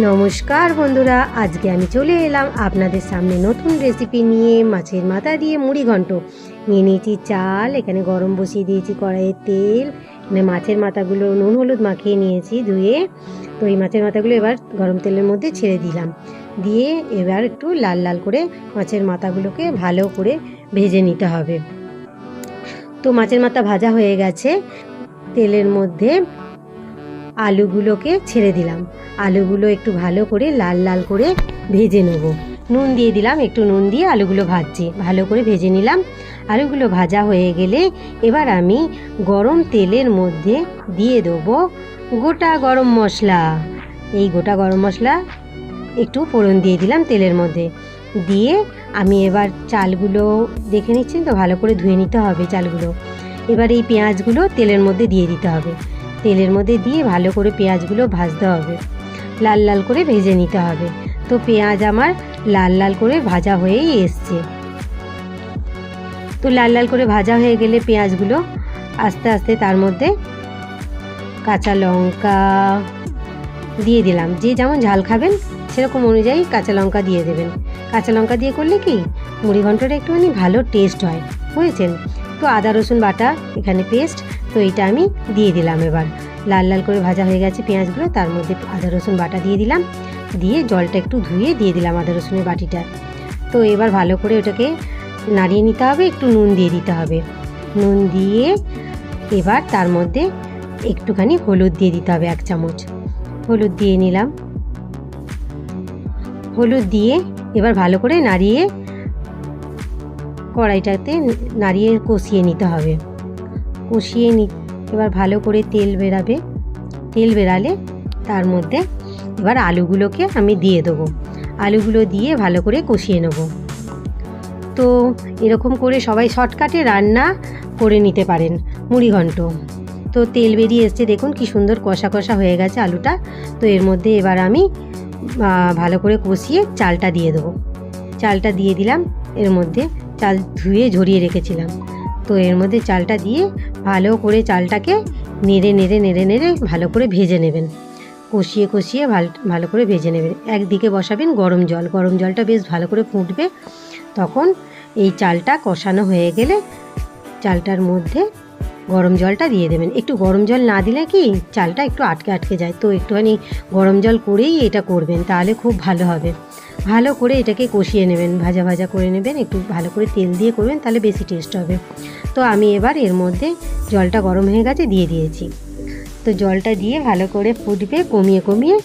নমস্কার বন্ধুরা, আজকে আমি চলে এলাম আপনাদের সামনে নতুন রেসিপি নিয়ে। মাছের মাথা দিয়ে মুড়ি ঘন্ট নিয়ে নিয়েছি। চাল, এখানে গরম বসিয়ে দিয়েছি, কড়াইয়ে তেল, এখানে মাছের মাথাগুলো নুন হলুদ মাখিয়ে নিয়েছি ধুয়ে। তো এই মাছের মাথাগুলো এবার গরম তেলের মধ্যে ছেড়ে দিলাম, দিয়ে এবার একটু লাল লাল করে মাছের মাথাগুলোকে ভালো করে ভেজে নিতে হবে। তো মাছের মাথা ভাজা হয়ে গেছে। তেলের মধ্যে আলুগুলোকে ছেড়ে দিলাম, আলুগুলো একটু ভালো করে লাল লাল করে ভেজে নেব। নুন দিয়ে দিলাম, একটু নুন দিয়ে আলুগুলো ভালো করে ভেজে নিলাম। আলুগুলো ভাজা হয়ে গেলে এবার আমি গরম তেলের মধ্যে দিয়ে দেবো গোটা গরম মশলা। এই গোটা গরম মশলা একটু ফোড়ন দিয়ে দিলাম তেলের মধ্যে, দিয়ে আমি এবার চালগুলো দেখে নিচ্ছেন তো, ভালো করে ধুয়ে নিতে হবে চালগুলো। এবার এই পেঁয়াজগুলো তেলের মধ্যে দিয়ে দিতে হবে, তেলের মধ্যে দিয়ে ভালো করে পেঁয়াজগুলো ভাজতে হবে, লাল লাল করে ভেজে নিতে হবে। তো পেঁয়াজ আমার লাল লাল করে ভাজা হয়েই এসছে। তো লাল লাল করে ভাজা হয়ে গেলে পেঁয়াজগুলো আস্তে আস্তে তার মধ্যে কাঁচা লঙ্কা দিয়ে দিলাম। যে যেমন ঝাল খাবেন সেরকম অনুযায়ী কাঁচা লঙ্কা দিয়ে দেবেন। কাঁচা লঙ্কা দিয়ে করলে কি মুড়ি ঘন্টটা একটুখানি ভালো টেস্ট হয়, বুঝেছেন? তো আদা রসুন বাটা এখানে পেস্ট, তো এটা আমি দিয়ে দিলাম। এবার লাল লাল করে ভাজা হয়ে গেছে পেঁয়াজগুলো, তার মধ্যে আদা রসুন বাটা দিয়ে দিলাম, দিয়ে জলটা একটু ধুয়ে দিয়ে দিলাম আদা রসুনের বাটিটা। তো এবার ভালো করে ওটাকে নাড়িয়ে নিতে হবে, একটু নুন দিয়ে দিতে হবে। নুন দিয়ে এবার তার মধ্যে একটুখানি হলুদ দিয়ে দিতে হবে, 1 চামচ হলুদ দিয়ে নিলাম। হলুদ দিয়ে এবার ভালো করে নাড়িয়ে কড়াইটাতে নাড়িয়ে কষিয়ে নিতে হবে। কষিয়ে এবার ভালো করে তেল বেরাবে, তেল বেরালে তার মধ্যে এবার আলুগুলোকে আমি দিয়ে দেবো। আলুগুলো দিয়ে ভালো করে কষিয়ে নেব। তো এরকম করে সবাই শর্টকাটে রান্না করে নিতে পারেন মুড়ি ঘন্ট। তো তেল বেরিয়ে এসছে, দেখুন কি সুন্দর কষা কষা হয়ে গেছে আলুটা। তো এর মধ্যে এবার আমি ভালো করে কষিয়ে চালটা দিয়ে দেবো। চালটা দিয়ে দিলাম এর মধ্যে, চাল ধুয়ে ঝরিয়ে রেখেছিলাম। তো এর মধ্যে চালটা দিয়ে ভালো করে চালটাকে নেড়ে নেড়ে নেড়ে নেড়ে ভালো করে ভেজে নেবেন। কষিয়ে কষিয়ে ভালো করে ভেজে নেবেন। একদিকে বসাবেন গরম জল, গরম জলটা বেশ ভালো করে ফুটবে। তখন এই চালটা কষানো হয়ে গেলে চালটার মধ্যে গরম জলটা দিয়ে দেবেন। একটু গরম জল না দিলে কি চালটা একটু আটকে আটকে যায়, তো একটুখানি গরম জল করেই এটা করবেন, তাহলে খুব ভালো হবে। ভালো করে এটাকে কষিয়ে নেবেন, ভাজা ভাজা করে নেবেন, একটু ভালো করে তেল দিয়ে করবেন, তাহলে বেশি টেস্ট হবে। তো আমি এবার এর মধ্যে জলটা গরম হয়ে গেছে দিয়ে দিয়েছি। তো জলটা দিয়ে ভালো করে ফুটবে, কমিয়ে কমিয়ে